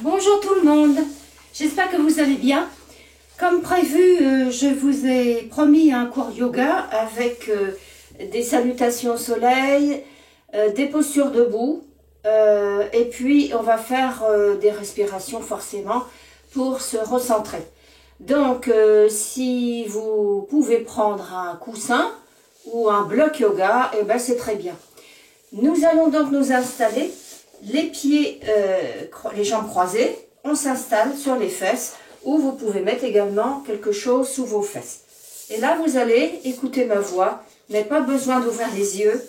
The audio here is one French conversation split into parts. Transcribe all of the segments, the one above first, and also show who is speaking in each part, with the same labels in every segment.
Speaker 1: Bonjour tout le monde, j'espère que vous allez bien. Comme prévu, je vous ai promis un cours yoga avec des salutations au soleil, des postures debout, et puis on va faire des respirations forcément pour se recentrer. Donc si vous pouvez prendre un coussin ou un bloc yoga, eh ben, c'est très bien. Nous allons donc nous installer, les pieds, les jambes croisées, on s'installe sur les fesses ou vous pouvez mettre également quelque chose sous vos fesses. Et là vous allez écouter ma voix, vous n'avez pas besoin d'ouvrir les yeux,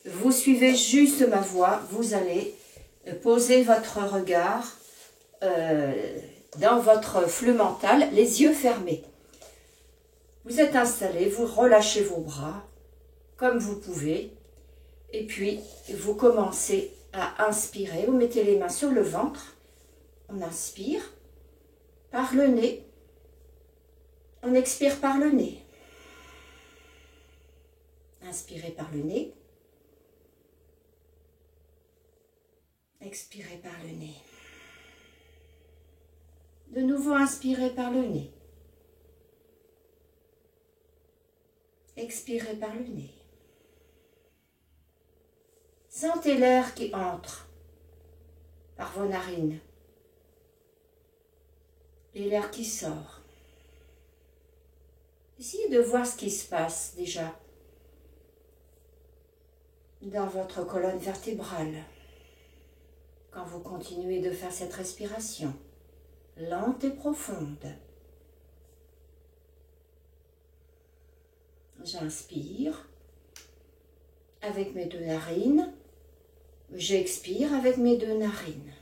Speaker 1: vous suivez juste ma voix, vous allez poser votre regard dans votre flux mental, les yeux fermés. Vous êtes installé, vous relâchez vos bras comme vous pouvez. Et puis, vous commencez à inspirer. Vous mettez les mains sur le ventre. On inspire par le nez. On expire par le nez. Inspirez par le nez. Expirez par le nez. De nouveau, inspirez par le nez. Expirez par le nez. Sentez l'air qui entre par vos narines et l'air qui sort. Essayez de voir ce qui se passe déjà dans votre colonne vertébrale quand vous continuez de faire cette respiration lente et profonde. J'inspire avec mes deux narines. J'expire avec mes deux narines.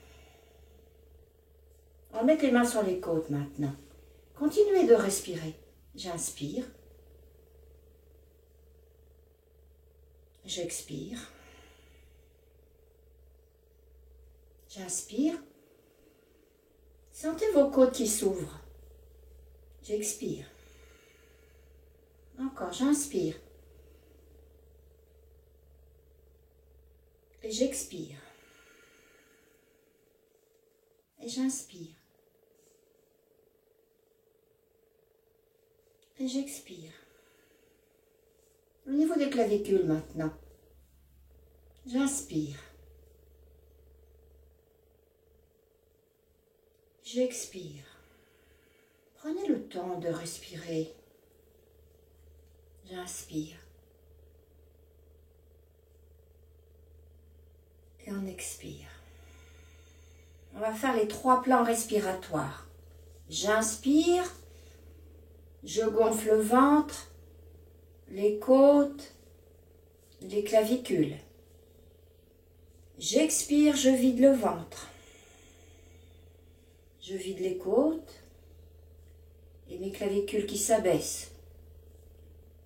Speaker 1: On va mettre les mains sur les côtes maintenant. Continuez de respirer. J'inspire. J'expire. J'inspire. Sentez vos côtes qui s'ouvrent. J'expire. Encore, j'inspire. Et j'expire. Et j'inspire. Et j'expire. Au niveau des clavicules maintenant. J'inspire. J'expire. Prenez le temps de respirer. J'inspire. Et on expire. On va faire les 3 plans respiratoires. J'inspire, je gonfle le ventre, les côtes, les clavicules. J'expire, je vide le ventre. Je vide les côtes et mes clavicules qui s'abaissent.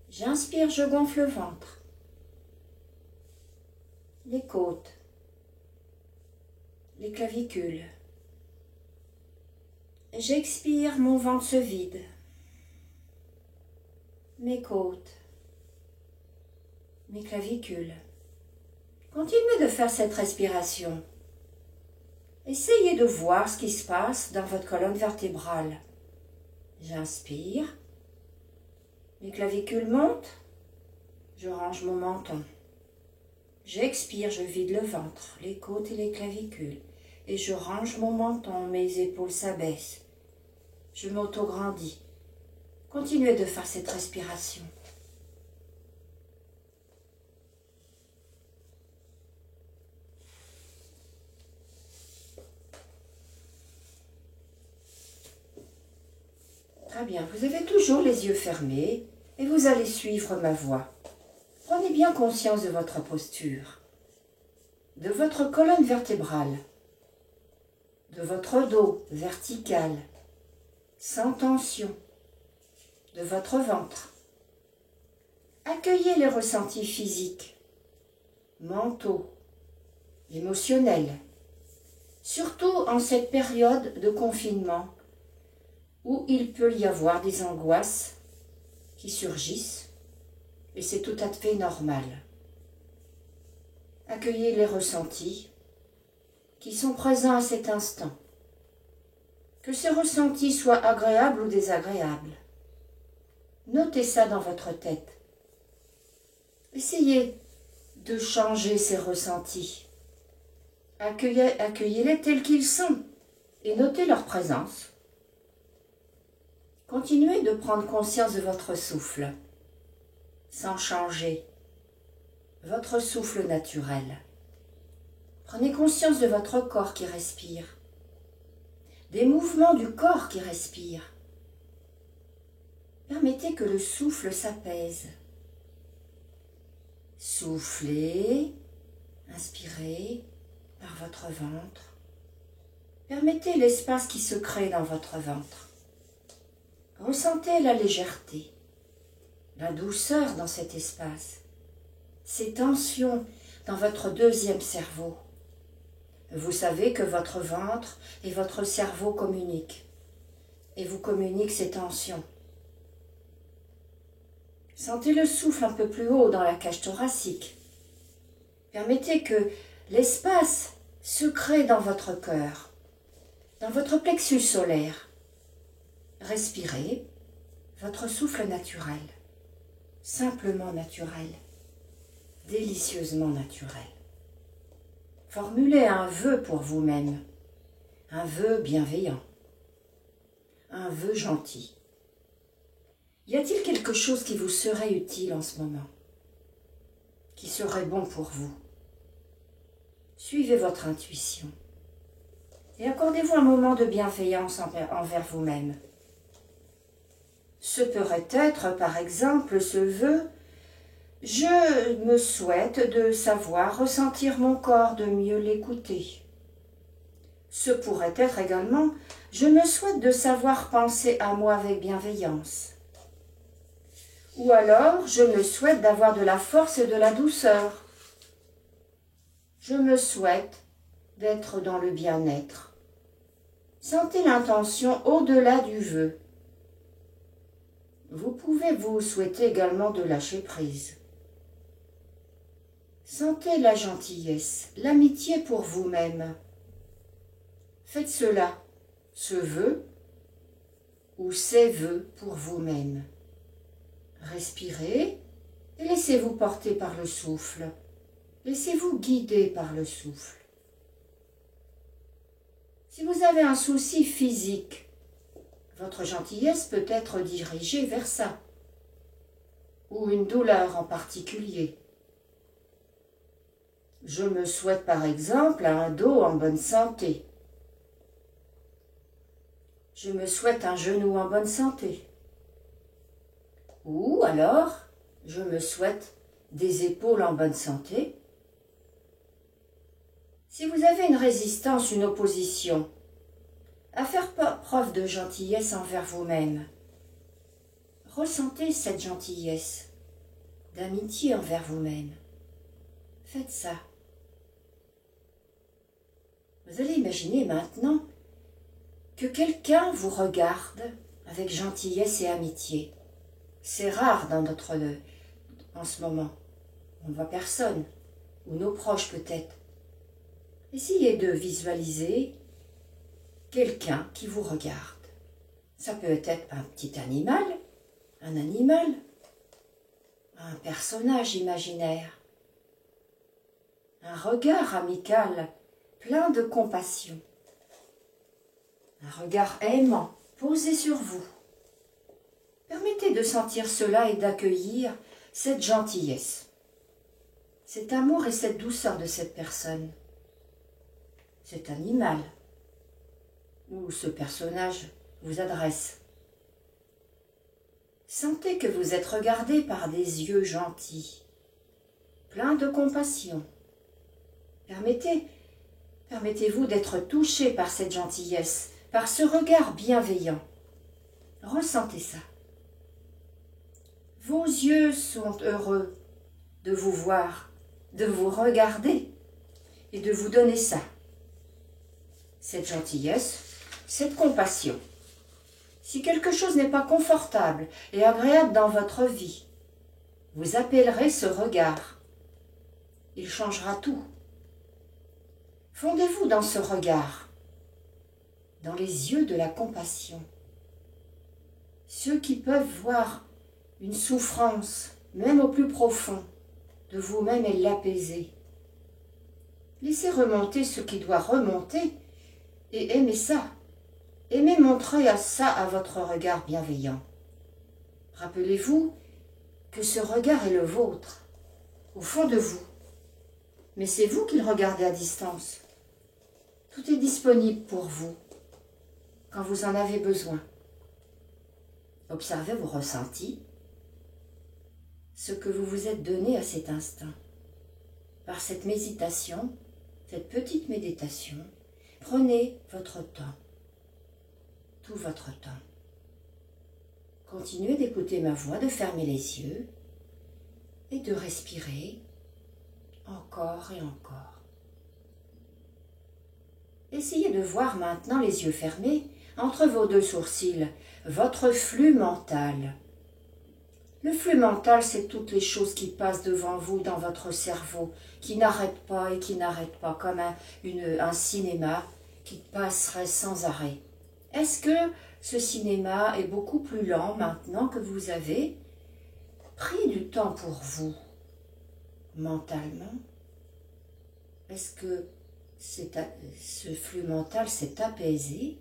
Speaker 1: J'inspire, je gonfle le ventre, les côtes, les clavicules. J'expire, mon ventre se vide. Mes côtes, mes clavicules. Continuez de faire cette respiration. Essayez de voir ce qui se passe dans votre colonne vertébrale. J'inspire. Mes clavicules montent. Je range mon menton. J'expire, je vide le ventre, les côtes et les clavicules. Et je range mon menton, mes épaules s'abaissent. Je m'auto-grandis. Continuez de faire cette respiration. Très bien, vous avez toujours les yeux fermés et vous allez suivre ma voix. Prenez bien conscience de votre posture, de votre colonne vertébrale, de votre dos vertical, sans tension, de votre ventre. Accueillez les ressentis physiques, mentaux, émotionnels, surtout en cette période de confinement où il peut y avoir des angoisses qui surgissent et c'est tout à fait normal. Accueillez les ressentis qui sont présents à cet instant. Que ces ressentis soient agréables ou désagréables. Notez ça dans votre tête. Essayez de changer ces ressentis. Accueillez-les tels qu'ils sont et notez leur présence. Continuez de prendre conscience de votre souffle, sans changer, votre souffle naturel. Prenez conscience de votre corps qui respire, des mouvements du corps qui respire. Permettez que le souffle s'apaise. Soufflez, inspirez par votre ventre. Permettez l'espace qui se crée dans votre ventre. Ressentez la légèreté, la douceur dans cet espace, ces tensions dans votre deuxième cerveau. Vous savez que votre ventre et votre cerveau communiquent, et vous communiquent ces tensions. Sentez le souffle un peu plus haut dans la cage thoracique. Permettez que l'espace se crée dans votre cœur, dans votre plexus solaire. Respirez votre souffle naturel, simplement naturel, délicieusement naturel. Formulez un vœu pour vous-même, un vœu bienveillant, un vœu gentil. Y a-t-il quelque chose qui vous serait utile en ce moment, qui serait bon pour vous? Suivez votre intuition et accordez-vous un moment de bienveillance envers vous-même. Ce pourrait être, par exemple, ce vœu « Je me souhaite de savoir ressentir mon corps, de mieux l'écouter ». Ce pourrait être également « Je me souhaite de savoir penser à moi avec bienveillance ». Ou alors « Je me souhaite d'avoir de la force et de la douceur ». Je me souhaite d'être dans le bien-être. Sentez l'intention au-delà du vœu. Vous pouvez vous souhaiter également de lâcher prise. Sentez la gentillesse, l'amitié pour vous-même. Faites cela, ce vœu ou ces vœux pour vous-même. Respirez et laissez-vous porter par le souffle. Laissez-vous guider par le souffle. Si vous avez un souci physique, votre gentillesse peut être dirigée vers ça, ou une douleur en particulier. Je me souhaite par exemple un dos en bonne santé. Je me souhaite un genou en bonne santé. Ou alors, je me souhaite des épaules en bonne santé. Si vous avez une résistance, une opposition, à faire preuve de gentillesse envers vous-même, ressentez cette gentillesse, d'amitié envers vous-même. Faites ça. Vous allez imaginer maintenant que quelqu'un vous regarde avec gentillesse et amitié. C'est rare en ce moment. On ne voit personne, ou nos proches peut-être. Essayez de visualiser quelqu'un qui vous regarde. Ça peut être un petit animal, un personnage imaginaire, un regard amical, plein de compassion, un regard aimant posé sur vous. Permettez de sentir cela et d'accueillir cette gentillesse, cet amour et cette douceur de cette personne, cet animal où ce personnage vous adresse. Sentez que vous êtes regardé par des yeux gentils, pleins de compassion. Permettez-vous d'être touché par cette gentillesse, par ce regard bienveillant. Ressentez ça. Vos yeux sont heureux de vous voir, de vous regarder et de vous donner ça. Cette gentillesse, cette compassion. Si quelque chose n'est pas confortable et agréable dans votre vie, vous appellerez ce regard. Il changera tout. Fondez-vous dans ce regard. dans les yeux de la compassion. Ceux qui peuvent voir une souffrance, même au plus profond, de vous-même et l'apaiser. Laissez remonter ce qui doit remonter et aimez ça. Aimez montrer ça à votre regard bienveillant. Rappelez-vous que ce regard est le vôtre, au fond de vous. Mais c'est vous qui le regardez à distance. Tout est disponible pour vous, quand vous en avez besoin. Observez vos ressentis, ce que vous vous êtes donné à cet instant. Par cette méditation, cette petite méditation, prenez votre temps, tout votre temps. Continuez d'écouter ma voix, de fermer les yeux et de respirer encore et encore. Essayez de voir maintenant les yeux fermés, entre vos deux sourcils, votre flux mental. Le flux mental, c'est toutes les choses qui passent devant vous dans votre cerveau, qui n'arrêtent pas et qui n'arrêtent pas, comme un cinéma qui passerait sans arrêt. Est-ce que ce cinéma est beaucoup plus lent maintenant que vous avez pris du temps pour vous, mentalement? Est-ce que ce flux mental s'est apaisé?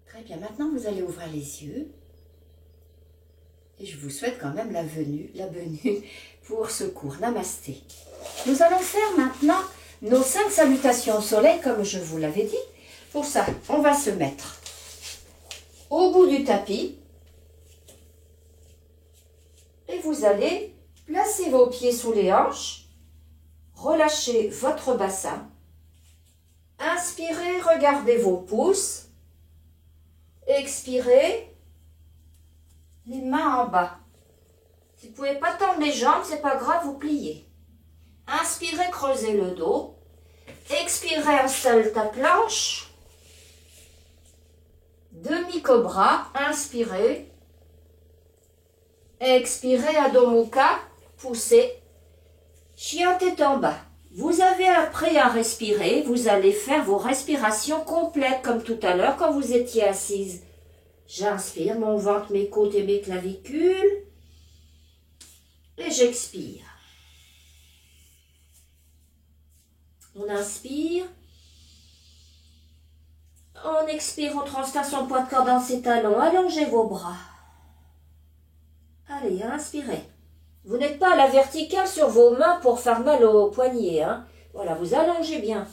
Speaker 1: Très bien, maintenant vous allez ouvrir les yeux. Et je vous souhaite quand même la venue pour ce cours. Namasté. Nous allons faire maintenant nos 5 salutations au soleil, comme je vous l'avais dit. Pour ça, on va se mettre au bout du tapis. Et vous allez placer vos pieds sous les hanches. Relâchez votre bassin. Inspirez, regardez vos pouces. Expirez. Les mains en bas. Si vous ne pouvez pas tendre les jambes, c'est pas grave, vous pliez. Inspirez, creusez le dos. Expirez, installe ta planche. Demi-cobra, inspirez. Expirez, Adho Mukha, poussez. Chien tête en bas. Vous avez appris à respirer, vous allez faire vos respirations complètes comme tout à l'heure quand vous étiez assise. J'inspire, mon ventre, mes côtes et mes clavicules. Et j'expire. On inspire. On expire, on transfère son poids de corps dans ses talons. Allongez vos bras. Allez, inspirez. Vous n'êtes pas à la verticale sur vos mains pour faire mal aux poignets. Hein. Voilà, vous allongez bien.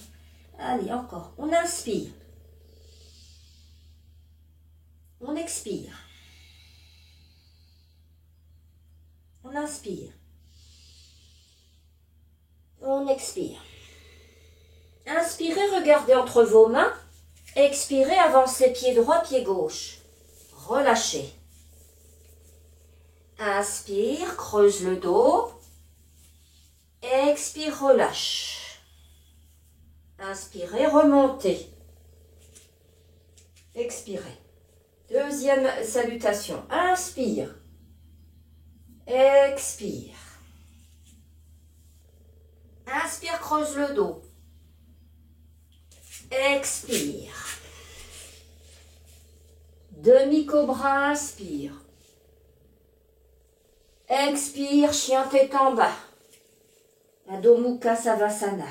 Speaker 1: Allez, encore. On inspire. On expire. On inspire. On expire. Inspirez, regardez entre vos mains. Expirez, avancez pied droit, pied gauche. Relâchez. Inspire, creuse le dos. Expire, relâche. Inspirez, remontez. Expirez. Deuxième salutation. Inspire. Expire. Inspire, creuse le dos. Expire. Demi-cobra, inspire. Expire, chien tête en bas. Adho Mukha Savasana.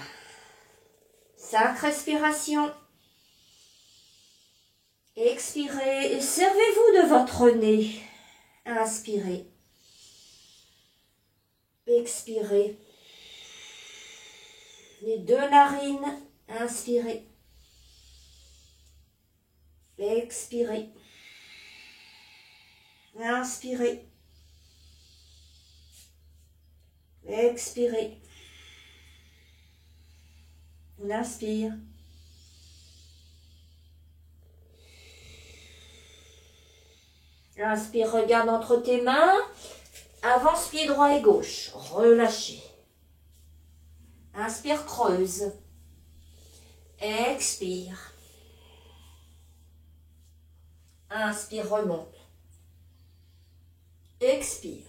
Speaker 1: 5 respirations. Expirez et servez-vous de votre nez. Inspirez. Expirez. Les 2 narines. Inspirez. Expirez. Inspirez. Expirez. On inspire. Inspire, regarde entre tes mains. Avance pied droit et gauche. Relâchez. Inspire, creuse. Expire. Inspire, remonte. Expire.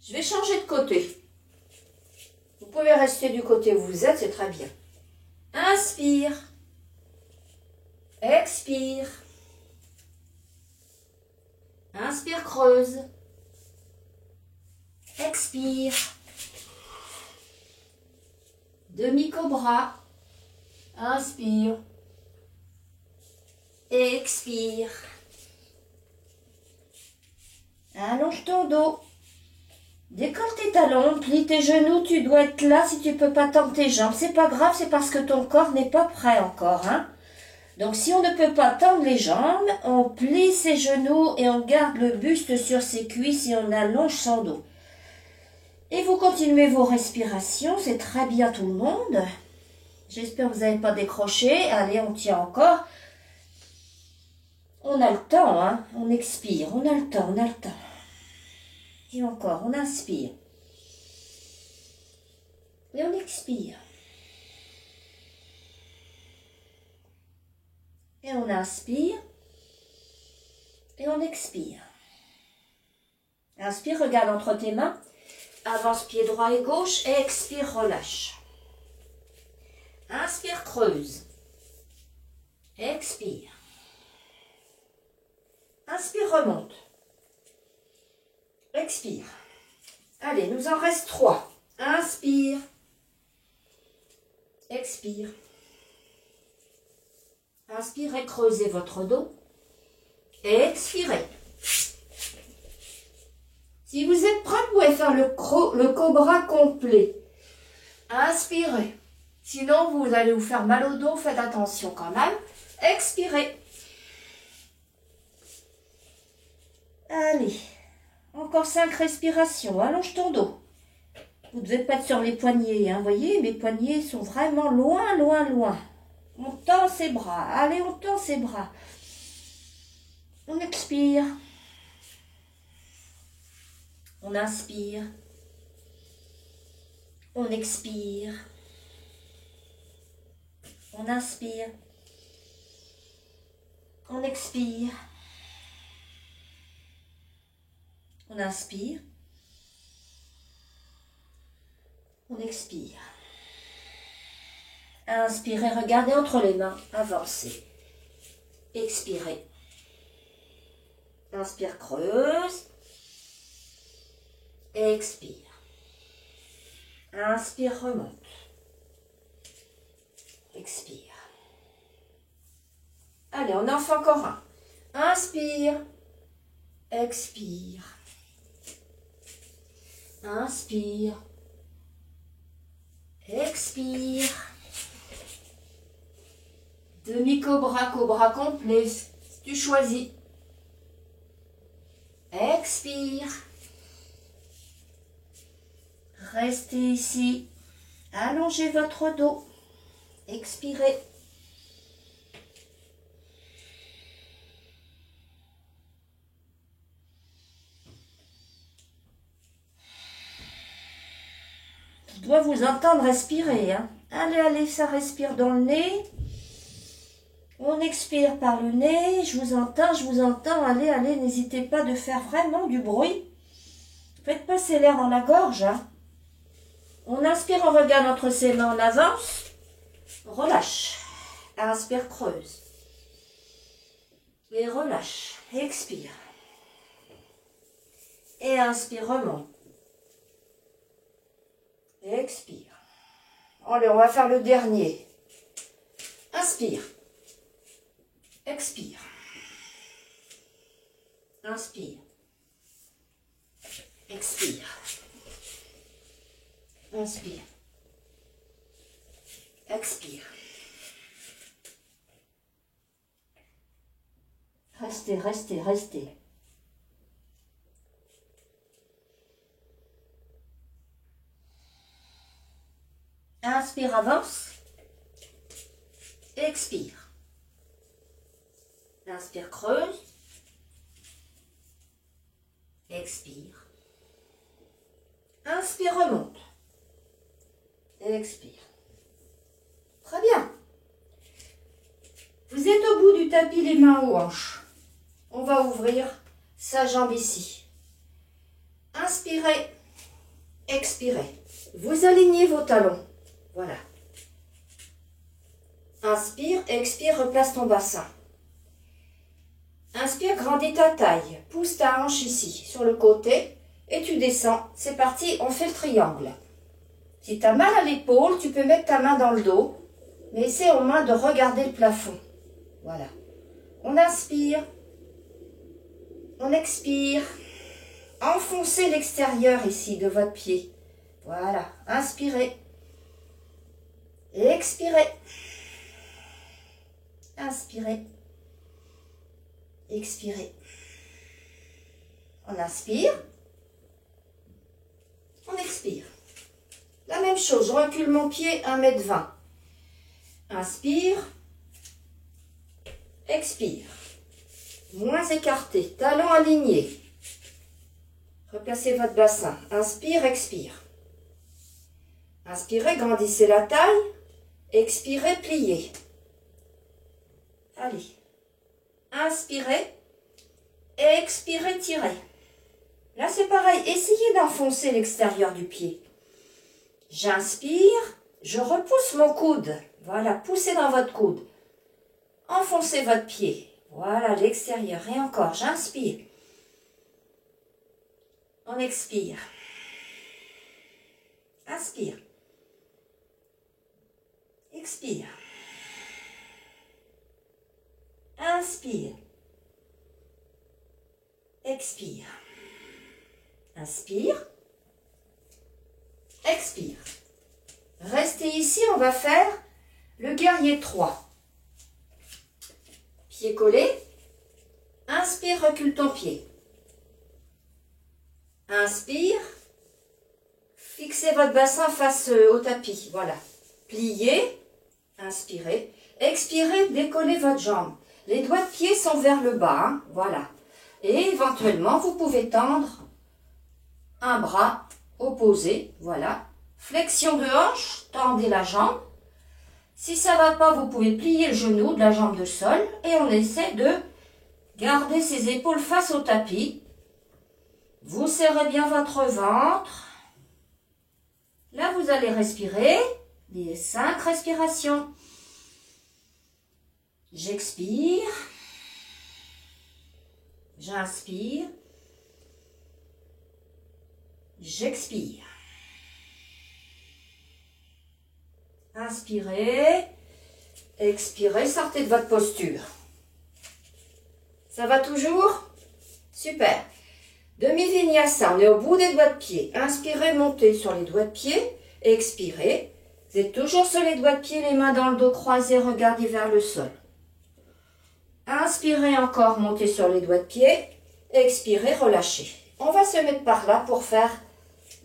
Speaker 1: Je vais changer de côté. Vous pouvez rester du côté où vous êtes, c'est très bien. Inspire. Expire. Inspire, creuse. Expire. Demi-cobra. Inspire. Expire. Allonge ton dos. Décolle tes talons, plie tes genoux. Tu dois être là si tu peux pas tendre tes jambes. C'est pas grave, c'est parce que ton corps n'est pas prêt encore, hein. Donc si on ne peut pas tendre les jambes, on plie ses genoux et on garde le buste sur ses cuisses et on allonge son dos. Et vous continuez vos respirations, c'est très bien tout le monde. J'espère que vous n'avez pas décroché. Allez, on tient encore. On a le temps, hein. On expire, on a le temps, on a le temps. Et encore, on inspire. Et on expire. Et on inspire. Et on expire. Inspire, regarde entre tes mains. Avance pied droit et gauche. Et expire, relâche. Inspire, creuse. Expire. Inspire, remonte. Expire. Allez, nous en reste 3. Inspire. Expire. Inspirez, creusez votre dos. Expirez. Si vous êtes prêt, vous pouvez faire le cobra complet. Inspirez. Sinon, vous allez vous faire mal au dos. Faites attention quand même. Expirez. Allez. Encore 5 respirations. Allonge ton dos. Vous ne devez pas être sur les poignets. Hein. Vous voyez, mes poignets sont vraiment loin, loin, loin. On tend ses bras. Allez, on tend ses bras. On expire. On inspire. On expire. On inspire. On expire. On inspire. On expire. Inspirez, regardez entre les mains. Avancez. Expirez. Inspire, creuse. Expire. Inspire, remonte. Expire. Allez, on en fait encore un. Inspire. Expire. Inspire. Expire. Demi-cobra, cobra complet. Tu choisis. Expire. Restez ici. Allongez votre dos. Expirez. Je dois vous entendre respirer. Hein. Allez, allez, ça respire dans le nez. On expire par le nez. Je vous entends, je vous entends. Allez, allez, n'hésitez pas de faire vraiment du bruit. Faites passer l'air dans la gorge. Hein. On inspire, on regarde entre ses mains, on avance. Relâche. Inspire, creuse. Et relâche. Expire. Et inspire, remonte. Expire. Allez, on va faire le dernier. Inspire. Expire. Inspire. Expire. Inspire. Expire. Restez, restez, restez. Inspire, avance. Expire. Inspire, creuse. Expire. Inspire, remonte. Expire. Très bien. Vous êtes au bout du tapis, les mains aux hanches. On va ouvrir sa jambe ici. Inspirez. Expirez. Vous alignez vos talons. Voilà. Inspire, expire, replace ton bassin. Inspire, grandis ta taille. Pousse ta hanche ici, sur le côté. Et tu descends. C'est parti, on fait le triangle. Si tu as mal à l'épaule, tu peux mettre ta main dans le dos. Mais essaie au moins de regarder le plafond. Voilà. On inspire. On expire. Enfoncez l'extérieur ici de votre pied. Voilà. Inspirez. Et expirez. Inspirez. Expirez. On inspire. On expire. La même chose, je recule mon pied 1,20 m. Inspire. Expire. Moins écarté, talon aligné. Replacez votre bassin. Inspire, expire. Inspirez, grandissez la taille. Expirez, pliez. Allez. Inspirez. Expirez, tirez. Là, c'est pareil. Essayez d'enfoncer l'extérieur du pied. J'inspire. Je repousse mon coude. Voilà, poussez dans votre coude. Enfoncez votre pied. Voilà, l'extérieur. Et encore, j'inspire. On expire. Inspire. Expire. Inspire. Expire. Inspire. Expire. Restez ici, on va faire le guerrier 3. Pied collé. Inspire, recule ton pied. Inspire. Fixez votre bassin face au tapis. Voilà. Pliez. Inspirez. Expirez, décollez votre jambe. Les doigts de pied sont vers le bas. Hein, voilà. Et éventuellement, vous pouvez tendre un bras opposé. Voilà. Flexion de hanche. Tendez la jambe. Si ça ne va pas, vous pouvez plier le genou de la jambe de sol. Et on essaie de garder ses épaules face au tapis. Vous serrez bien votre ventre. Là, vous allez respirer. Les 5 respirations. J'expire. J'inspire. J'expire. Inspirez. Expirez. Sortez de votre posture. Ça va toujours? Super. Demi-vinyasa. On est au bout des doigts de pied. Inspirez, montez sur les doigts de pied. Expirez. Vous êtes toujours sur les doigts de pied, les mains dans le dos croisés, regardez vers le sol. Inspirez encore, montez sur les doigts de pied. Expirez, relâchez. On va se mettre par là pour faire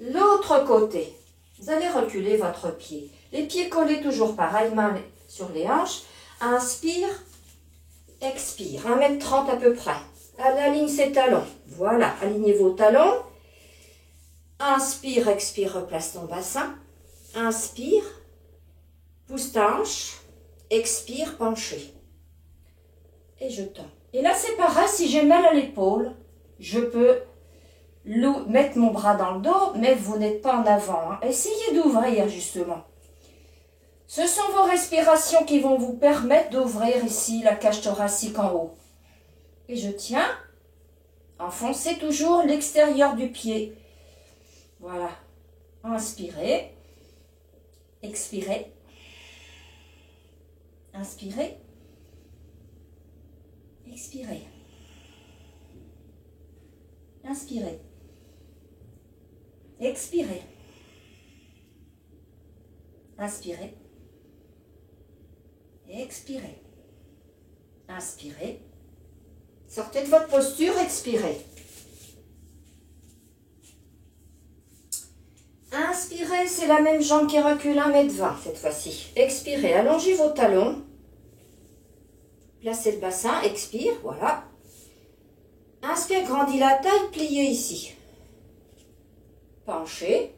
Speaker 1: l'autre côté. Vous allez reculer votre pied. Les pieds collés toujours pareil, mains sur les hanches. Inspire, expire. 1,30 m à peu près. Aligne ses talons. Voilà, alignez vos talons. Inspire, expire, replace ton bassin. Inspire, pousse ta hanche, expire, penché. Et je tends. Et là, c'est pareil, si j'ai mal à l'épaule, je peux mettre mon bras dans le dos, mais vous n'êtes pas en avant. Hein. Essayez d'ouvrir, justement. Ce sont vos respirations qui vont vous permettre d'ouvrir ici la cage thoracique en haut. Et je tiens. Enfoncez toujours l'extérieur du pied. Voilà. Inspirez. Expirez. Inspirez. Expirez. Inspirez. Expirez. Inspirez. Expirez. Inspirez. Sortez de votre posture, expirez. Inspirez, c'est la même jambe qui recule 1,20 m cette fois-ci. Expirez, allongez vos talons. Placez le bassin, expire, voilà. Inspire, grandis la taille, pliez ici. Penchez,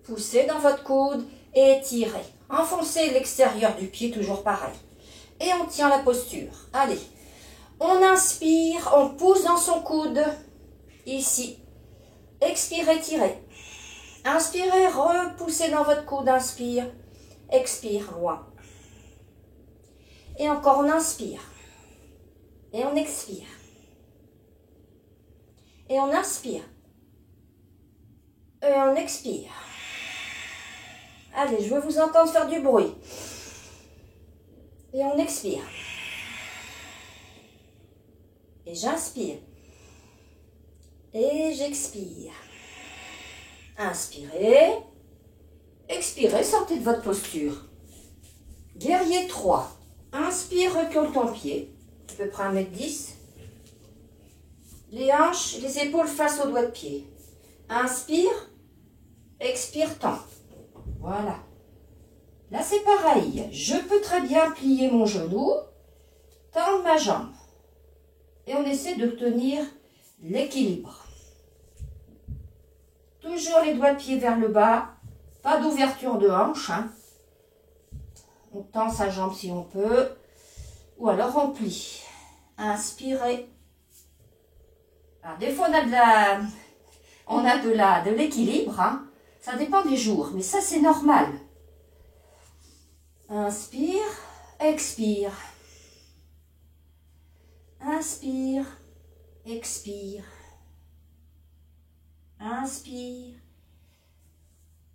Speaker 1: poussez dans votre coude et étirez. Enfoncez l'extérieur du pied, toujours pareil. Et on tient la posture. Allez, on inspire, on pousse dans son coude, ici. Expirez, tirez. Inspirez, repoussez dans votre coude, inspire. Expire, loin. Et encore, on inspire. Et on expire. Et on inspire. Et on expire. Allez, je veux vous entendre faire du bruit. Et on expire. Et j'inspire. Et j'expire. Inspirez. Expirez, sortez de votre posture. Guerrier 3. Inspire, recule ton pied. À peu près 1,10 m. Les hanches, les épaules face aux doigts de pied. Inspire. Expire, tend. Voilà. Là, c'est pareil. Je peux très bien plier mon genou, tendre ma jambe. Et on essaie de tenir l'équilibre. Toujours les doigts de pied vers le bas. Pas d'ouverture de hanche. Hein. On tend sa jambe si on peut. Ou alors on plie. Inspirez. Alors, des fois, on a de l'équilibre. Hein. Ça dépend des jours. Mais ça, c'est normal. Inspire. Expire. Inspire. Expire. Inspire.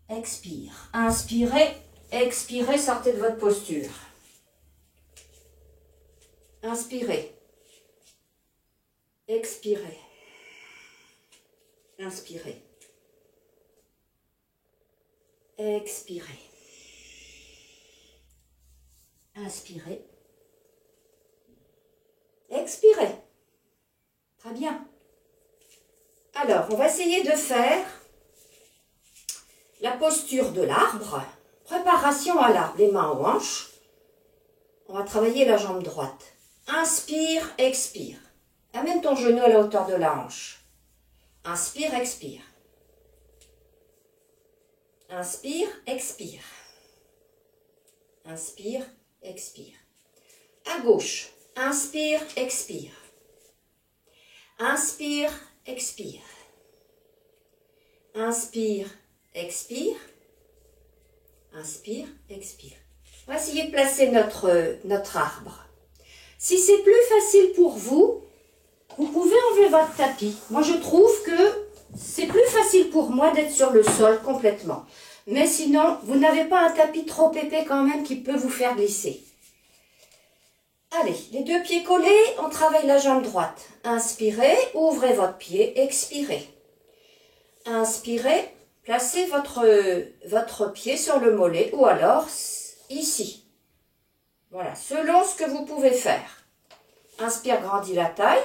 Speaker 1: Expire. Inspirez. Expirez. Sortez de votre posture. Inspirez. Expirez. Inspirez. Expirez. Inspirez. Expirez. Très bien. Alors, on va essayer de faire la posture de l'arbre. Préparation à l'arbre, les mains aux hanches. On va travailler la jambe droite. Inspire, expire. Amène ton genou à la hauteur de la hanche. Inspire, expire. Inspire, expire. Inspire, expire. À gauche. Inspire, expire. Inspire, expire. Inspire, expire. Inspire, expire. On va essayer de placer notre arbre. Si c'est plus facile pour vous, vous pouvez enlever votre tapis. Moi, je trouve que c'est plus facile pour moi d'être sur le sol complètement. Mais sinon, vous n'avez pas un tapis trop épais quand même qui peut vous faire glisser. Allez, les deux pieds collés, on travaille la jambe droite. Inspirez, ouvrez votre pied, expirez. Inspirez, placez votre pied sur le mollet ou alors ici. Voilà, selon ce que vous pouvez faire. Inspire, grandis la taille.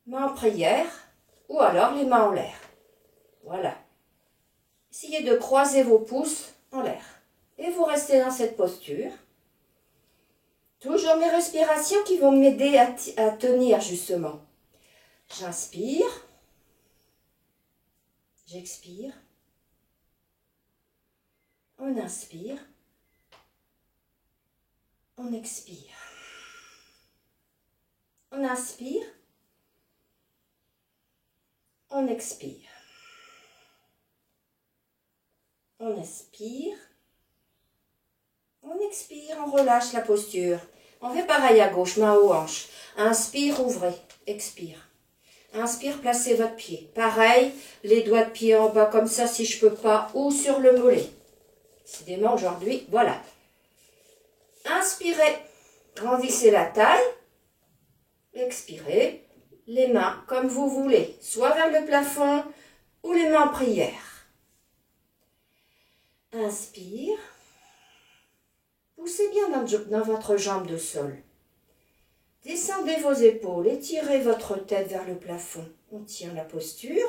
Speaker 1: Main en prière ou alors les mains en l'air. Voilà. Essayez de croiser vos pouces en l'air. Et vous restez dans cette posture. Toujours mes respirations qui vont m'aider à tenir justement. J'inspire. J'expire. On inspire. On expire. On inspire. On expire. On inspire. On expire, on relâche la posture. On fait pareil à gauche, main aux hanches. Inspire, ouvrez, expire. Inspire, placez votre pied. Pareil, les doigts de pied en bas comme ça si je peux pas, ou sur le mollet. Décidément aujourd'hui, voilà. Inspirez, grandissez la taille. Expirez, les mains comme vous voulez, soit vers le plafond ou les mains en prière. Inspire. Poussez bien dans votre jambe de sol. Descendez vos épaules, étirez votre tête vers le plafond. On tient la posture,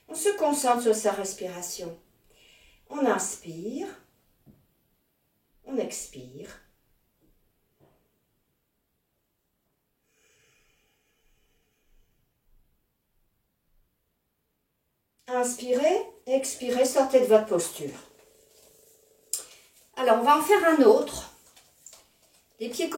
Speaker 1: on se concentre sur sa respiration. On inspire, on expire. Inspirez, expirez, sortez de votre posture. Alors, on va en faire un autre. Les pieds